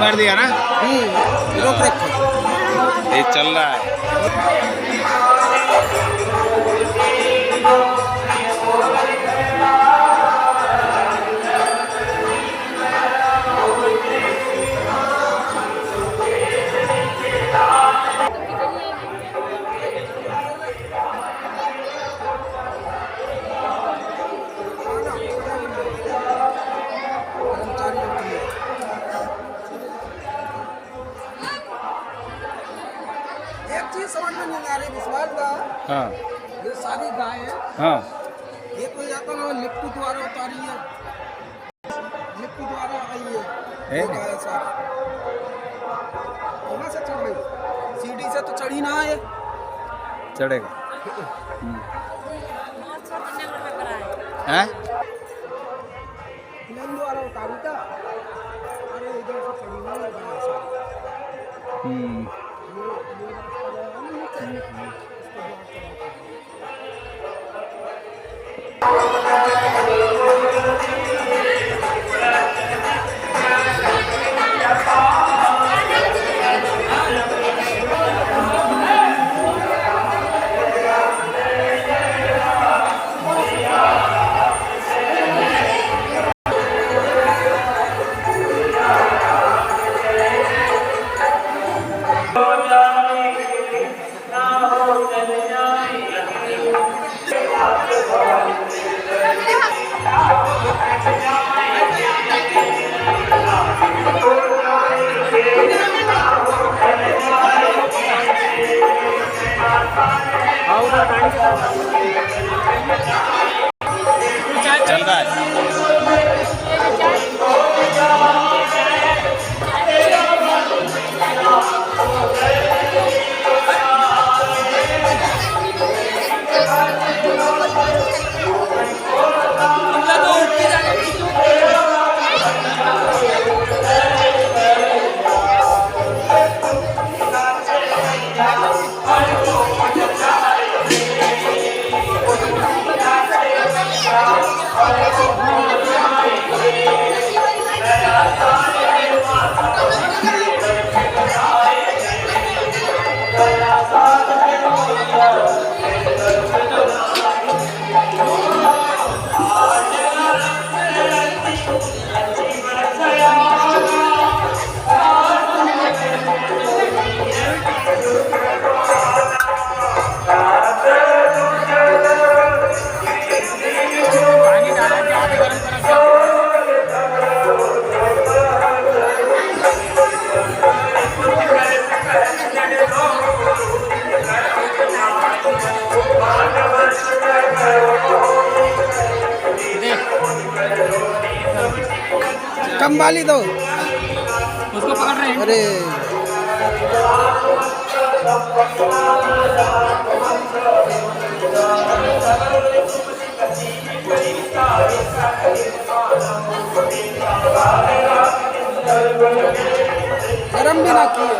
मार दिया ना। रोक रखो। ये चल रहा है। एक चीज समझ में नहीं आ रही विश्वास का। हाँ ये सारी गाय है। हाँ ये कोई जाता ना लिफ्ट द्वारा उतारी है, लिफ्ट द्वारा आई है। ये गाय सारी कहाँ से चढ़ गई? सीढ़ी से तो चढ़ी ना है। चढ़ेगा। हैं? प्लेन द्वारा उतारी था। अरे इधर से चढ़ी ना है गाय सारी। ये रास्ता गया है ना, इसको द्वार चढ़ा चल रहा है। कम वाली दो उसको पकड़ रहे हैं। अरे गरम भी ना किए।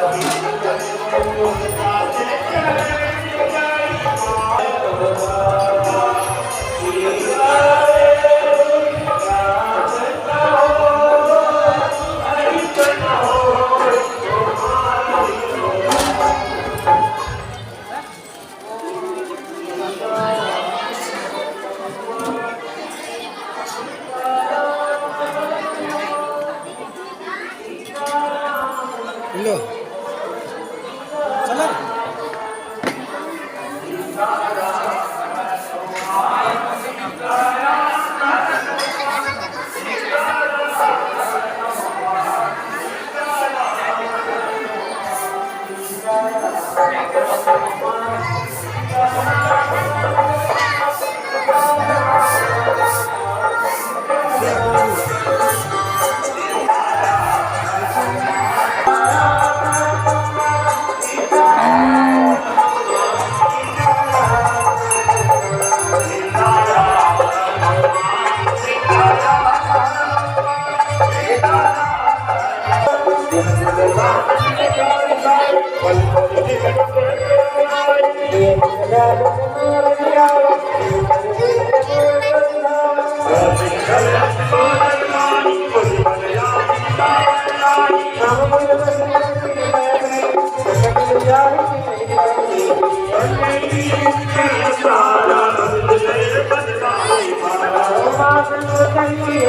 लो चलो हेडसेट